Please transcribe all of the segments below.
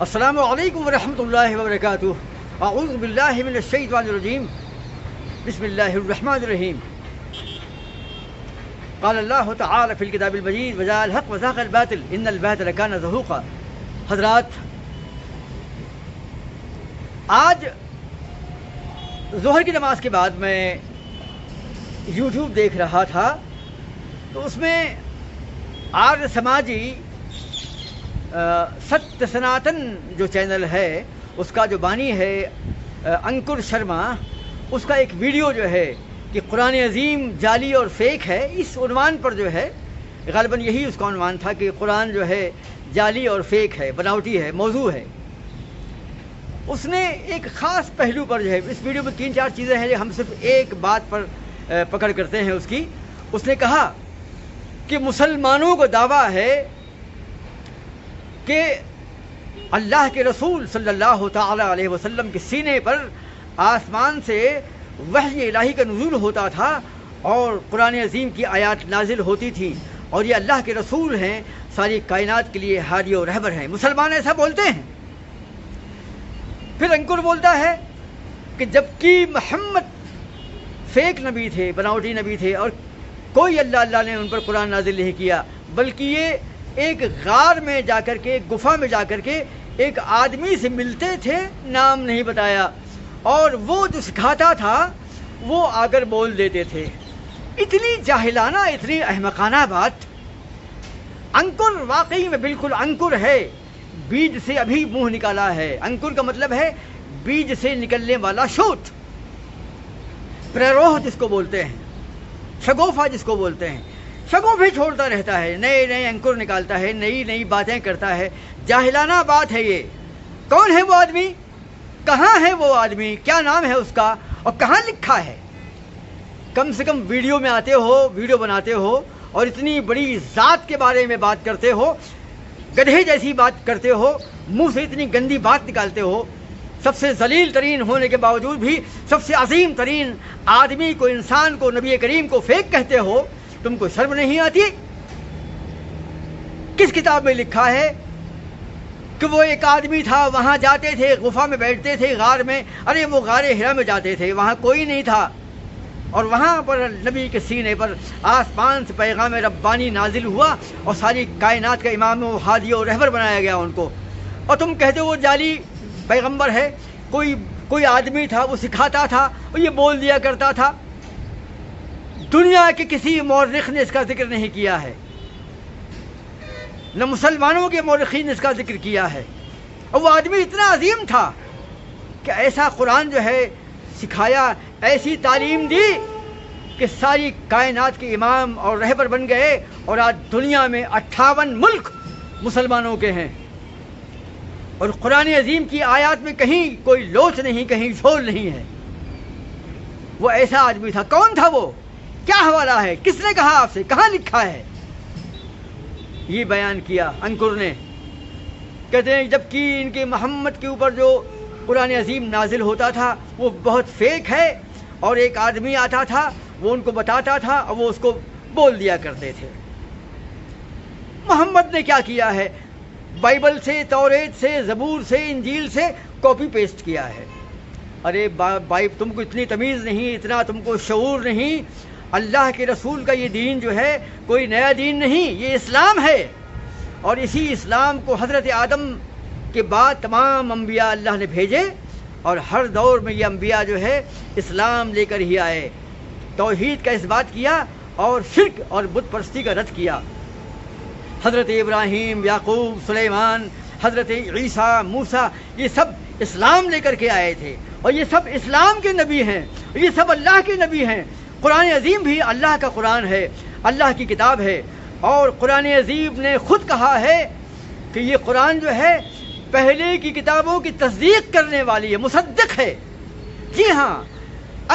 السلام علیکم ورحمۃ اللہ وبرکاتہ. اعوذ باللہ من الشیطان الرجیم. بسم اللہ الرحمن الرحیم. قال اللہ تعالی فی الکتاب المجید وجاء الحق وزهق الباطل ان الباطل کان زہوقا. حضرات، آج ظہر کی نماز کے بعد میں یوٹیوب دیکھ رہا تھا تو اس میں آر سماجی ستیہ سناتن جو چینل ہے اس کا جو بانی ہے انکر شرما، اس کا ایک ویڈیو جو ہے کہ قرآن عظیم جعلی اور فیک ہے، اس عنوان پر جو ہے غالباً یہی اس کا عنوان تھا کہ قرآن جو ہے جعلی اور فیک ہے، بناوٹی ہے، موضوع ہے. اس نے ایک خاص پہلو پر جو ہے، اس ویڈیو میں 3-4 چیزیں ہیں، ہم صرف ایک بات پر پکڑ کرتے ہیں اس کی. اس نے کہا کہ مسلمانوں کو دعویٰ ہے کہ اللہ کے رسول صلی اللہ تعالی علیہ وسلم کے سینے پر آسمان سے وحی الہی کا نزول ہوتا تھا اور قرآن عظیم کی آیات نازل ہوتی تھی، اور یہ اللہ کے رسول ہیں، ساری کائنات کے لیے ہادی و رہبر ہیں. مسلمان ایسا بولتے ہیں. پھر انکر بولتا ہے کہ جبکہ محمد فیک نبی تھے، بناوٹی نبی تھے، اور کوئی اللہ نے ان پر قرآن نازل نہیں کیا، بلکہ یہ ایک غار میں جا کر کے، ایک گفا میں جا کر کے ایک آدمی سے ملتے تھے، نام نہیں بتایا، اور وہ جو سکھاتا تھا وہ آ کر بول دیتے تھے. اتنی جاہلانہ، اتنی احمقانہ بات. انکر واقعی میں بالکل انکر ہے، بیج سے ابھی منہ نکالا ہے. انکر کا مطلب ہے بیج سے نکلنے والا شوت، پریروہ جس کو بولتے ہیں، شگوفہ جس کو بولتے ہیں. شگوفے چھوڑتا رہتا ہے، نئے نئے انکر نکالتا ہے، نئی نئی باتیں کرتا ہے. جاہلانہ بات ہے یہ. کون ہے وہ آدمی؟ کہاں ہے وہ آدمی؟ کیا نام ہے اس کا اور کہاں لکھا ہے؟ کم سے کم ویڈیو میں آتے ہو، ویڈیو بناتے ہو اور اتنی بڑی ذات کے بارے میں بات کرتے ہو، گدھے جیسی بات کرتے ہو، منہ سے اتنی گندی بات نکالتے ہو. سب سے ذلیل ترین ہونے کے باوجود بھی سب سے عظیم ترین آدمی کو، انسان کو، نبی کریم کو فیک کہتے ہو. تم کو شرم نہیں آتی؟ کس کتاب میں لکھا ہے کہ وہ ایک آدمی تھا، وہاں جاتے تھے، غفا میں بیٹھتے تھے، غار میں؟ ارے وہ غار ہرا میں جاتے تھے، وہاں کوئی نہیں تھا، اور وہاں پر نبی کے سینے پر آسمان سے پیغام ربانی نازل ہوا اور ساری کائنات کا امام و ہادی و رہبر بنایا گیا ان کو. اور تم کہتے ہو وہ جعلی پیغمبر ہے. کوئی آدمی تھا، وہ سکھاتا تھا، وہ یہ بول دیا کرتا تھا. دنیا کے کسی مورخ نے اس کا ذکر نہیں کیا ہے، نہ مسلمانوں کے مورخین نے اس کا ذکر کیا ہے. اور وہ آدمی اتنا عظیم تھا کہ ایسا قرآن جو ہے سکھایا، ایسی تعلیم دی کہ ساری کائنات کے امام اور رہبر بن گئے. اور آج دنیا میں 58 ملک مسلمانوں کے ہیں، اور قرآن عظیم کی آیات میں کہیں کوئی لوچ نہیں، کہیں جھول نہیں ہے. وہ ایسا آدمی تھا. کون تھا وہ؟ کیا حوالہ ہے؟ کس نے کہا آپ سے؟ کہاں لکھا ہے؟ یہ بیان کیا انکر نے. کہتے ہیں جبکہ ان کے محمد کے اوپر جو قرآن عظیم نازل ہوتا تھا وہ بہت فیک ہے، اور ایک آدمی آتا تھا، وہ ان کو بتاتا تھا اور وہ اس کو بول دیا کرتے تھے. محمد نے کیا کیا ہے؟ بائبل سے، توریت سے، زبور سے، انجیل سے کاپی پیسٹ کیا ہے. ارے تم کو اتنی تمیز نہیں، اتنا تم کو شعور نہیں. اللہ کے رسول کا یہ دین جو ہے کوئی نیا دین نہیں، یہ اسلام ہے. اور اسی اسلام کو حضرت آدم کے بعد تمام انبیاء اللہ نے بھیجے، اور ہر دور میں یہ انبیاء جو ہے اسلام لے کر ہی آئے. توحید کا اثبات کیا اور شرک اور بت پرستی کا رد کیا. حضرت ابراہیم، یعقوب، سلیمان، حضرت عیسیٰ، موسیٰ، یہ سب اسلام لے کر کے آئے تھے، اور یہ سب اسلام کے نبی ہیں، یہ سب اللہ کے نبی ہیں. قرآن عظیم بھی اللہ کا قرآن ہے، اللہ کی کتاب ہے. اور قرآن عظیم نے خود کہا ہے کہ یہ قرآن جو ہے پہلے کی کتابوں کی تصدیق کرنے والی ہے، مصدق ہے. جی ہاں،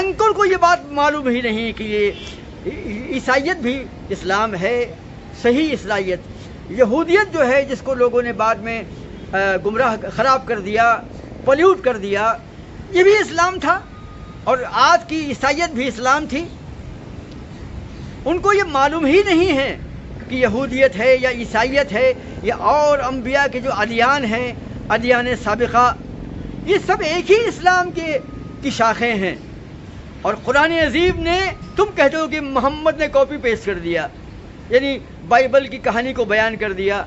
انکل کو یہ بات معلوم ہی نہیں کہ یہ عیسائیت بھی اسلام ہے، صحیح عیسائیت. یہودیت جو ہے جس کو لوگوں نے بعد میں گمراہ خراب کر دیا، پلیوٹ کر دیا، یہ بھی اسلام تھا، اور آج کی عیسائیت بھی اسلام تھی. ان کو یہ معلوم ہی نہیں ہے کہ یہودیت ہے یا عیسائیت ہے یا اور انبیاء کے جو ادیان ہیں ادیان سابقہ، یہ سب ایک ہی اسلام کی شاخیں ہیں. اور قرآن عظیم نے تم کہتے ہو کہ محمد نے کاپی پیسٹ کر دیا، یعنی بائبل کی کہانی کو بیان کر دیا،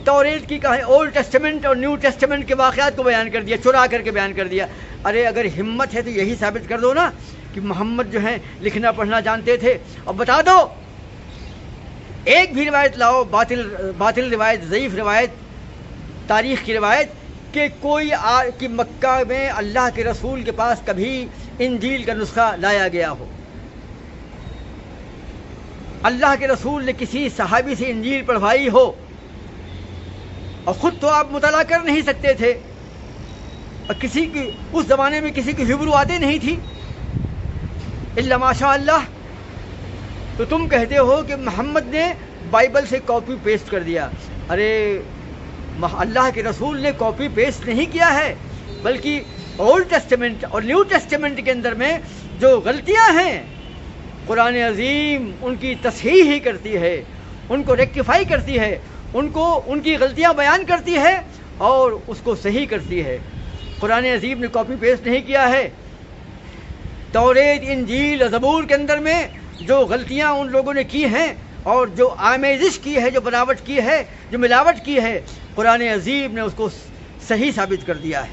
توریت کی کہانی، اولڈ ٹیسٹمنٹ اور نیو ٹیسٹمنٹ کے واقعات کو بیان کر دیا، چرا کر کے بیان کر دیا. ارے اگر ہمت ہے تو یہی ثابت کر دو نا کہ محمد جو ہیں لکھنا پڑھنا جانتے تھے، اور بتا دو ایک بھی روایت لاؤ، باطل روایت، ضعیف روایت، تاریخ کی روایت کہ کوئی کہ مکہ میں اللہ کے رسول کے پاس کبھی انجیل کا نسخہ لایا گیا ہو. اللہ کے رسول نے کسی صحابی سے انجیل پڑھوائی ہو، اور خود تو آپ مطالعہ کر نہیں سکتے تھے، اور کسی کی اس زمانے میں کسی کی ہبرو آتے نہیں تھی الا ماشاء اللہ. تو تم کہتے ہو کہ محمد نے بائبل سے کاپی پیسٹ کر دیا. ارے اللہ کے رسول نے کاپی پیسٹ نہیں کیا ہے، بلکہ اولڈ ٹیسٹمنٹ اور نیو ٹیسٹمنٹ کے اندر میں جو غلطیاں ہیں قرآن عظیم ان کی تصحیح ہی کرتی ہے، ان کو ریکٹیفائی کرتی ہے، ان کی غلطیاں بیان کرتی ہے اور اس کو صحیح کرتی ہے. قرآن عظیم نے کاپی پیسٹ نہیں کیا ہے. توریت، انجیل، زبور کے اندر میں جو غلطیاں ان لوگوں نے کی ہیں اور جو آمیزش کی ہے، جو بناوٹ کی ہے، جو ملاوٹ کی ہے، قرآن عظیم نے اس کو صحیح ثابت کر دیا ہے.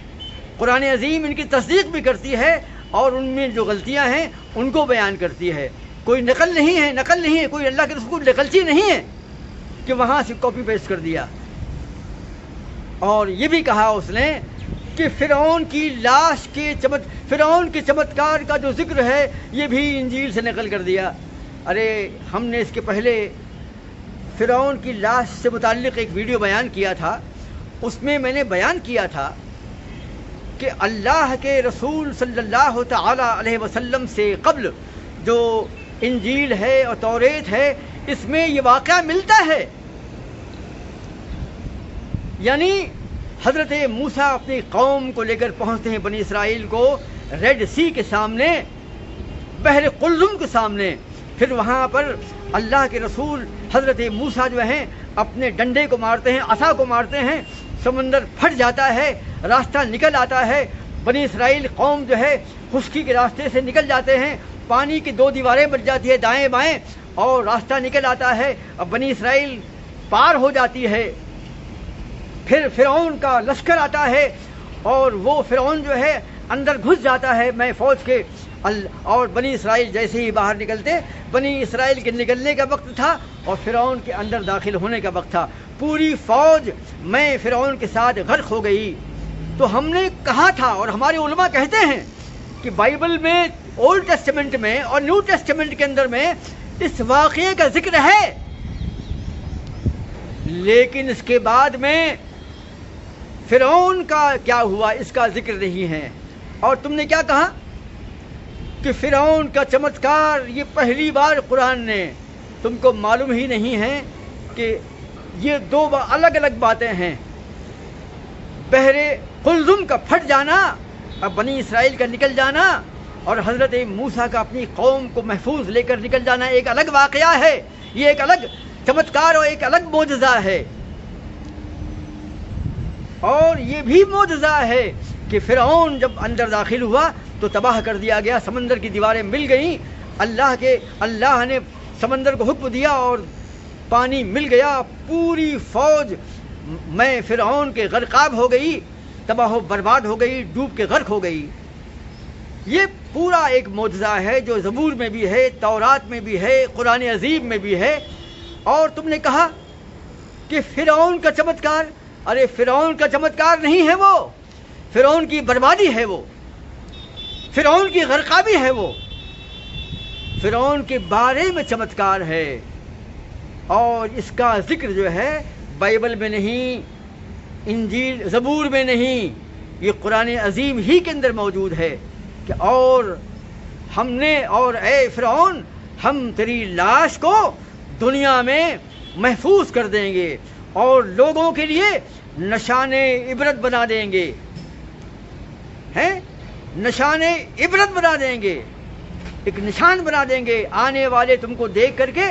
قرآن عظیم ان کی تصدیق بھی کرتی ہے اور ان میں جو غلطیاں ہیں ان کو بیان کرتی ہے. کوئی نقل نہیں ہے، کوئی اللہ کے رسول نقلچی نہیں ہے کہ وہاں سے کاپی پیسٹ کر دیا. اور یہ بھی کہا اس نے کہ فرعون کی لاش کے فرعون کے چمتکار کا جو ذکر ہے یہ بھی انجیل سے نقل کر دیا. ارے ہم نے اس کے پہلے فرعون کی لاش سے متعلق ایک ویڈیو بیان کیا تھا، اس میں میں نے بیان کیا تھا کہ اللہ کے رسول صلی اللہ تعالی علیہ وسلم سے قبل جو انجیل ہے اور توریت ہے اس میں یہ واقعہ ملتا ہے. یعنی حضرت موسیٰ اپنی قوم کو لے کر پہنچتے ہیں بنی اسرائیل کو ریڈ سی کے سامنے، بحر قلزم کے سامنے. پھر وہاں پر اللہ کے رسول حضرت موسیٰ جو ہیں اپنے ڈنڈے کو مارتے ہیں، عصا کو مارتے ہیں، سمندر پھٹ جاتا ہے، راستہ نکل آتا ہے. بنی اسرائیل قوم جو ہے خشکی کے راستے سے نکل جاتے ہیں، پانی کی 2 دیواریں بن جاتی ہے دائیں بائیں اور راستہ نکل آتا ہے. اب بنی اسرائیل پار ہو جاتی ہے. پھر فرعون کا لشکر آتا ہے اور وہ فرعون جو ہے اندر گھس جاتا ہے میں فوج کے، اور بنی اسرائیل جیسے ہی باہر نکلتے، بنی اسرائیل کے نکلنے کا وقت تھا اور فرعون کے اندر داخل ہونے کا وقت تھا. پوری فوج میں فرعون کے ساتھ غرق ہو گئی. تو ہم نے کہا تھا اور ہمارے علماء کہتے ہیں کہ بائبل میں اولڈ ٹیسٹمنٹ میں اور نیو ٹیسٹمنٹ کے اندر میں اس واقعے کا ذکر ہے، لیکن اس کے بعد میں فرعون کا کیا ہوا اس کا ذکر نہیں ہے. اور تم نے کیا کہا کہ فرعون کا چمتکار یہ پہلی بار قرآن نے، تم کو معلوم ہی نہیں ہے کہ یہ 2 الگ الگ باتیں ہیں. بحر قلزم کا پھٹ جانا، اب بنی اسرائیل کا نکل جانا، اور حضرت موسیٰ کا اپنی قوم کو محفوظ لے کر نکل جانا ایک الگ واقعہ ہے. یہ ایک الگ چمتکار اور ایک الگ معجزہ ہے. اور یہ بھی معجزہ ہے کہ فرعون جب اندر داخل ہوا تو تباہ کر دیا گیا، سمندر کی دیواریں مل گئیں. اللہ نے سمندر کو حکم دیا اور پانی مل گیا. پوری فوج میں فرعون کے غرقاب ہو گئی، تباہ و برباد ہو گئی، ڈوب کے غرق ہو گئی. یہ پورا ایک معجزہ ہے جو زبور میں بھی ہے، تورات میں بھی ہے، قرآن عظیم میں بھی ہے. اور تم نے کہا کہ فرعون کا چمتکار، ارے فرعون کا چمتکار نہیں ہے، وہ فرعون کی بربادی ہے، وہ فرعون کی غرقابی ہے، وہ فرعون کے بارے میں چمتکار ہے. اور اس کا ذکر جو ہے بائبل میں نہیں، انجیل زبور میں نہیں، یہ قرآن عظیم ہی کے اندر موجود ہے کہ اور ہم نے، اور اے فرعون ہم تیری لاش کو دنیا میں محفوظ کر دیں گے اور لوگوں کے لیے نشان عبرت بنا دیں گے، ہیں نشان عبرت بنا دیں گے، ایک نشان بنا دیں گے، آنے والے تم کو دیکھ کر کے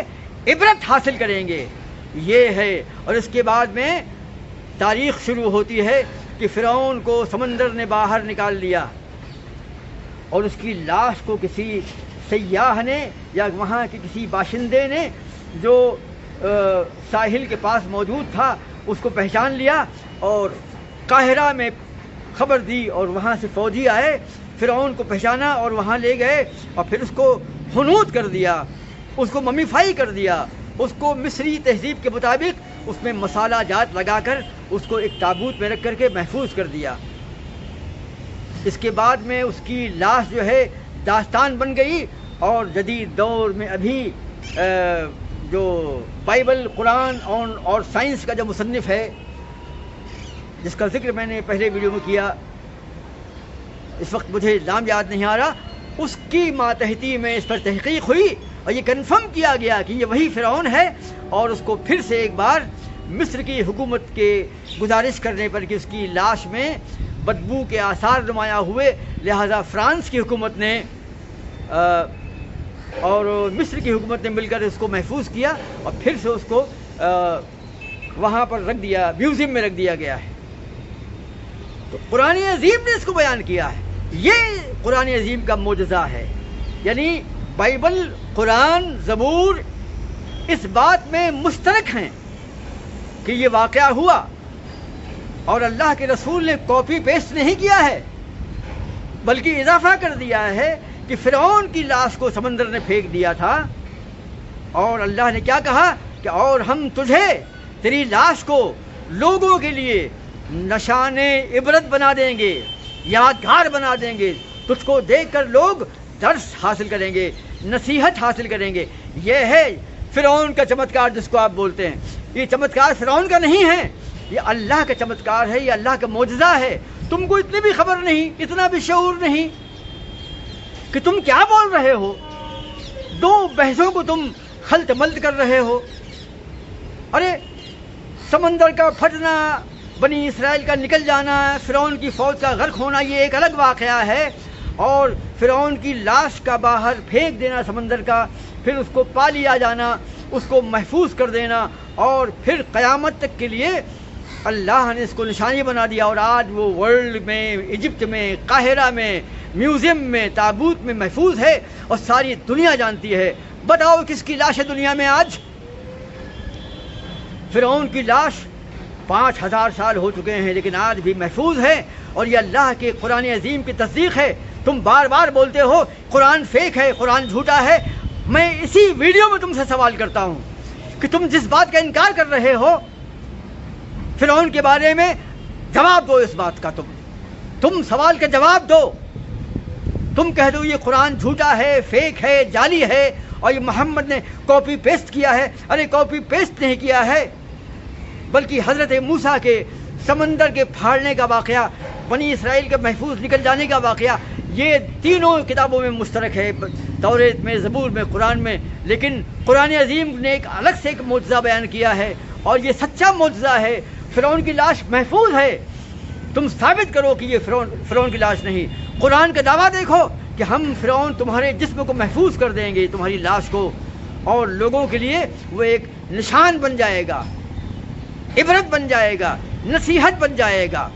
عبرت حاصل کریں گے. یہ ہے. اور اس کے بعد میں تاریخ شروع ہوتی ہے. کہ فرعون کو سمندر نے باہر نکال لیا اور اس کی لاش کو کسی سیاح نے یا وہاں کے کسی باشندے نے جو ساحل کے پاس موجود تھا اس کو پہچان لیا اور قاہرہ میں خبر دی اور وہاں سے فوجی آئے، فرعون کو پہچانا اور وہاں لے گئے اور پھر اس کو حنوط کر دیا، اس کو ممیفائی کر دیا، اس کو مصری تہذیب کے مطابق اس میں مسالہ جات لگا کر اس کو ایک تابوت میں رکھ کر کے محفوظ کر دیا۔ اس کے بعد میں اس کی لاش جو ہے داستان بن گئی، اور جدید دور میں ابھی جو بائبل، قرآن اور سائنس کا جو مصنف ہے جس کا ذکر میں نے پہلے ویڈیو میں کیا، اس وقت مجھے نام یاد نہیں آ رہا، اس کی ماتحتی میں اس پر تحقیق ہوئی اور یہ کنفرم کیا گیا کہ یہ وہی فرعون ہے، اور اس کو پھر سے ایک بار مصر کی حکومت کے گزارش کرنے پر کہ اس کی لاش میں بدبو کے آثار نمایاں ہوئے، لہذا فرانس کی حکومت نے اور مصر کی حکومت نے مل کر اس کو محفوظ کیا اور پھر سے اس کو وہاں پر رکھ دیا، میوزیم میں رکھ دیا گیا ہے۔ تو قرآن عظیم نے اس کو بیان کیا ہے، یہ قرآن عظیم کا معجزہ ہے، یعنی بائبل، قرآن، زبور اس بات میں مشترک ہیں کہ یہ واقعہ ہوا، اور اللہ کے رسول نے کاپی پیسٹ نہیں کیا ہے بلکہ اضافہ کر دیا ہے کہ فرعون کی لاش کو سمندر نے پھینک دیا تھا، اور اللہ نے کیا کہا کہ اور ہم تجھے، تیری لاش کو لوگوں کے لیے نشان عبرت بنا دیں گے، یادگار بنا دیں گے، تجھ کو دیکھ کر لوگ درس حاصل کریں گے، نصیحت حاصل کریں گے۔ یہ ہے فرعون کا چمتکار جس کو آپ بولتے ہیں، یہ چمتکار فرعون کا نہیں ہے، یہ اللہ کا چمتکار ہے، یہ اللہ کا معجزہ ہے۔ تم کو اتنی بھی خبر نہیں، اتنا بھی شعور نہیں کہ تم کیا بول رہے ہو، دو بحثوں کو تم خلط ملط کر رہے ہو۔ ارے سمندر کا پھٹنا، بنی اسرائیل کا نکل جانا، فرعون کی فوج کا غرق ہونا، یہ ایک الگ واقعہ ہے، اور فرعون کی لاش کا باہر پھینک دینا سمندر کا، پھر اس کو پا لیا جانا، اس کو محفوظ کر دینا، اور پھر قیامت تک کے لیے اللہ نے اس کو نشانی بنا دیا، اور آج وہ ورلڈ میں، ایجپٹ میں، قاہرہ میں، میوزیم میں، تابوت میں محفوظ ہے اور ساری دنیا جانتی ہے۔ بتاؤ کس کی لاش ہے دنیا میں آج؟ فرعون کی لاش 5000 سال ہو چکے ہیں لیکن آج بھی محفوظ ہے، اور یہ اللہ کے قرآن عظیم کی تصدیق ہے۔ تم بار بار بولتے ہو قرآن فیک ہے، قرآن جھوٹا ہے، میں اسی ویڈیو میں تم سے سوال کرتا ہوں کہ تم جس بات کا انکار کر رہے ہو فرعون کے بارے میں، جواب دو اس بات کا، تم سوال کا جواب دو۔ تم کہہ دو یہ قرآن جھوٹا ہے، فیک ہے، جعلی ہے، اور یہ محمد نے کاپی پیسٹ کیا ہے۔ ارے کاپی پیسٹ نہیں کیا ہے، بلکہ حضرت موسیٰ کے سمندر کے پھاڑنے کا واقعہ، بنی اسرائیل کے محفوظ نکل جانے کا واقعہ، یہ تینوں کتابوں میں مشترک ہے، توریت میں، زبور میں، قرآن میں، لیکن قرآن عظیم نے ایک الگ سے ایک معجزہ بیان کیا ہے، اور یہ سچا معجزہ ہے۔ فرعون کی لاش محفوظ ہے، تم ثابت کرو کہ یہ فرعون کی لاش نہیں۔ قرآن کا دعویٰ دیکھو کہ ہم فرعون تمہارے جسم کو محفوظ کر دیں گے، تمہاری لاش کو، اور لوگوں کے لیے وہ ایک نشان بن جائے گا، عبرت بن جائے گا، نصیحت بن جائے گا،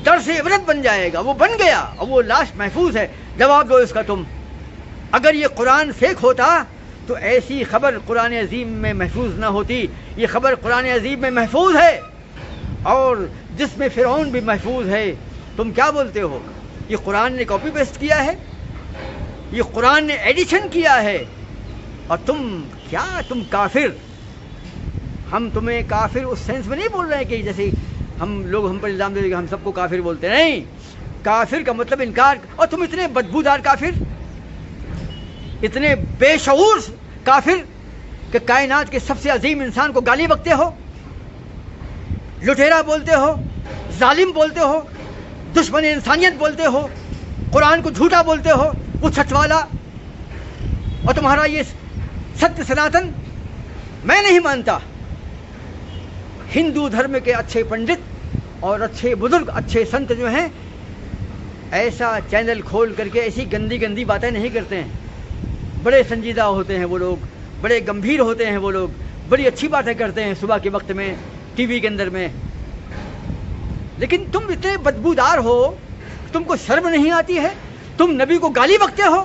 درس عبرت بن جائے گا۔ وہ بن گیا اور وہ لاش محفوظ ہے۔ جواب دو اس کا تم۔ اگر یہ قرآن فیک ہوتا تو ایسی خبر قرآن عظیم میں محفوظ نہ ہوتی۔ یہ خبر قرآن عظیم میں محفوظ ہے، اور جس میں فرعون بھی محفوظ ہے۔ تم کیا بولتے ہو؟ یہ قرآن نے کاپی پیسٹ کیا ہے، یہ قرآن نے ایڈیشن کیا ہے، اور تم کافر۔ ہم تمہیں کافر اس سینس میں نہیں بول رہے ہیں کہ جیسے ہم پر الزام دے دیں کہ ہم سب کو کافر بولتے ہیں، نہیں۔ کافر کا مطلب انکار، اور تم اتنے بدبودار کافر، اتنے بے شعور کافر کہ کائنات کے سب سے عظیم انسان کو گالی بکتے ہو، لٹیرا بولتے ہو، ظالم بولتے ہو، دشمن انسانیت بولتے ہو، قرآن کو جھوٹا بولتے ہو، وہ سچ والا، اور تمہارا یہ ستیہ سناتن میں نہیں مانتا۔ ہندو دھرم کے اچھے پنڈت اور اچھے بزرگ، اچھے سنت جو ہیں، ایسا چینل کھول کر کے ایسی گندی گندی باتیں نہیں کرتے ہیں۔ بڑے سنجیدہ ہوتے ہیں وہ لوگ، بڑے گمبھیر ہوتے ہیں وہ لوگ، بڑی اچھی باتیں کرتے ہیں صبح کے وقت میں ٹی وی کے اندر میں۔ لیکن تم اتنے بدبودار ہو، تم کو شرم نہیں آتی ہے؟ تم نبی کو گالی بکتے ہو۔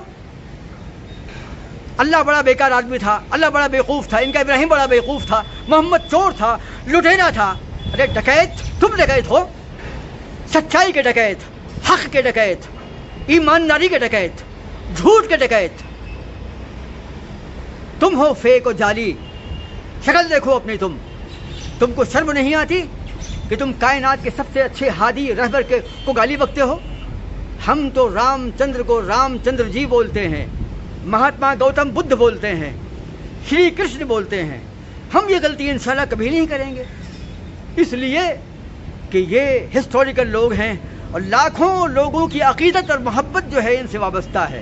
اللہ بڑا بیکار آدمی تھا، اللہ بڑا بیوقوف تھا، ان کا ابراہیم بڑا بیوقوف تھا، محمد چور تھا، لٹیرا تھا۔ ارے ڈکیت، تم ڈکیت ہو، سچائی کے ڈکیت، حق کے ڈکیت، ایمانداری کے ڈکیت، جھوٹ کے ڈکیت تم ہو، فیک و جعلی۔ شکل دیکھو اپنی، تم کو شرم نہیں آتی کہ تم کائنات کے سب سے اچھے ہادی رہبر کو گالی بکتے ہو؟ ہم تو رام چندر کو رام چندر جی بولتے ہیں، مہاتما گوتم بدھ بولتے ہیں، شری کرشن بولتے ہیں۔ ہم یہ غلطی انشاءاللہ کبھی نہیں کریں گے، اس لیے کہ یہ ہسٹوریکل لوگ ہیں اور لاکھوں لوگوں کی عقیدت اور محبت جو ہے ان سے وابستہ ہے،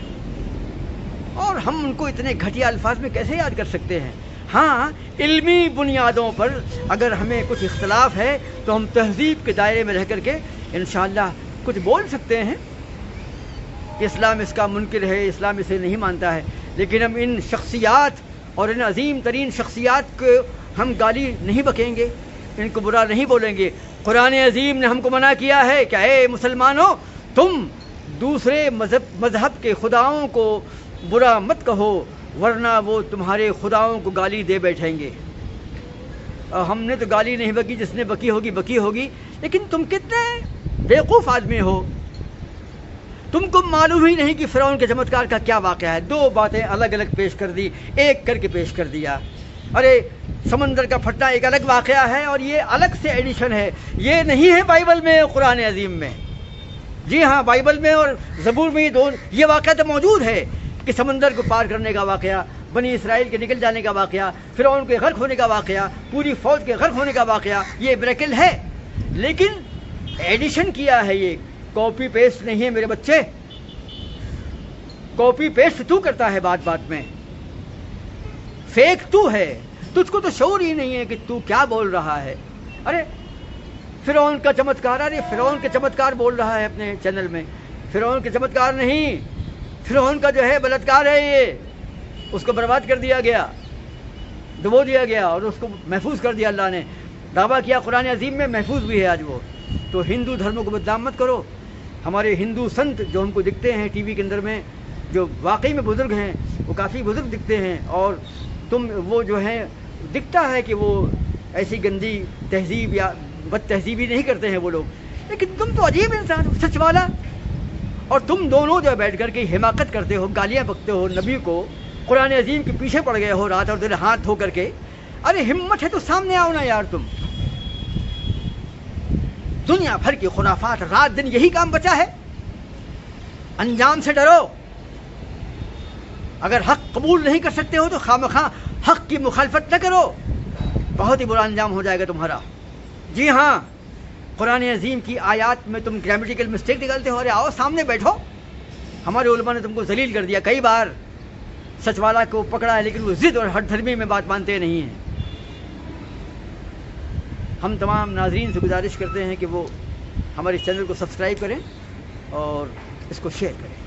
اور ہم ان کو اتنے گھٹیا الفاظ میں کیسے یاد کر سکتے ہیں؟ ہاں، علمی بنیادوں پر اگر ہمیں کچھ اختلاف ہے تو ہم تہذیب کے دائرے میں رہ کر کے انشاءاللہ کچھ بول سکتے ہیں۔ اسلام اس کا منکر ہے، اسلام اسے نہیں مانتا ہے، لیکن ہم ان شخصیات اور ان عظیم ترین شخصیات کو ہم گالی نہیں بکیں گے، ان کو برا نہیں بولیں گے۔ قرآن عظیم نے ہم کو منع کیا ہے کہ اے مسلمانوں، تم دوسرے مذہب کے خداؤں کو برا مت کہو، ورنہ وہ تمہارے خداؤں کو گالی دے بیٹھیں گے۔ اور ہم نے تو گالی نہیں بکی، جس نے بکی ہوگی، لیکن تم کتنے بیوقوف آدمی ہو، تم کو معلوم ہی نہیں کہ فرعون کے چمتکار کا کیا واقعہ ہے۔ دو باتیں الگ الگ پیش کر دی، ایک کر کے پیش کر دیا۔ ارے سمندر کا پھٹنا ایک الگ واقعہ ہے اور یہ الگ سے ایڈیشن ہے، یہ نہیں ہے بائبل میں، قرآن عظیم میں۔ جی ہاں، بائبل میں اور زبور میں یہ واقعہ تو موجود ہے کہ سمندر کو پار کرنے کا واقعہ، بنی اسرائیل کے نکل جانے کا واقعہ، فرعون کے غرق ہونے کا واقعہ، پوری فوج کے غرق ہونے کا واقعہ، یہ میریکل ہے، لیکن ایڈیشن کیا ہے، یہ کاپی پیسٹ نہیں ہے میرے بچے۔ کاپی پیسٹ تو کرتا ہے بات بات میں، فیک تو ہے، تجھ کو تو شعور ہی نہیں ہے کہ تو کیا بول رہا ہے۔ ارے فرعون کا چمتکار، ارے فرعون کے چمتکار بول رہا ہے اپنے چینل میں، فرعون کے چمتکار نہیں، فرعون کا جو ہے بلاتکار ہے، یہ اس کو برباد کر دیا گیا، ڈبو دیا گیا اور اس کو محفوظ کر دیا اللہ نے۔ دعویٰ کیا قرآن عظیم میں، محفوظ بھی ہے آج وہ۔ تو ہندو دھرموں کو بدنام مت کرو۔ ہمارے ہندو سنت جو ہم کو دکھتے ہیں ٹی وی کے اندر میں، جو واقعی میں بزرگ ہیں، وہ کافی بزرگ دکھتے ہیں، اور تم وہ جو ہیں دکھتا ہے کہ وہ ایسی گندی تہذیب یا بد تہذیبی نہیں کرتے ہیں وہ لوگ، لیکن تم تو عجیب انسان ہو، سچ والا۔ اور تم دونوں جو بیٹھ کر کے حماقت کرتے ہو، گالیاں بکتے ہو نبی کو، قرآن عظیم کے پیچھے پڑ گئے ہو رات اور دن ہاتھ دھو کر کے۔ ارے ہمت ہے تو سامنے آؤ نا یار، تم دنیا بھر کی خرافات، رات دن یہی کام بچا ہے۔ انجام سے ڈرو، اگر حق قبول نہیں کر سکتے ہو تو خامخواہ حق کی مخالفت نہ کرو، بہت ہی برا انجام ہو جائے گا تمہارا۔ جی ہاں، قرآن عظیم کی آیات میں تم گرامیٹیکل مسٹیک نکالتے ہو، ارے آؤ سامنے بیٹھو۔ ہمارے علماء نے تم کو ذلیل کر دیا کئی بار، سچ والا کو پکڑا ہے لیکن وہ ضد اور ہٹ دھرمی میں بات مانتے نہیں ہیں۔ ہم تمام ناظرین سے گزارش کرتے ہیں کہ وہ ہمارے چینل کو سبسکرائب کریں اور اس کو شیئر کریں۔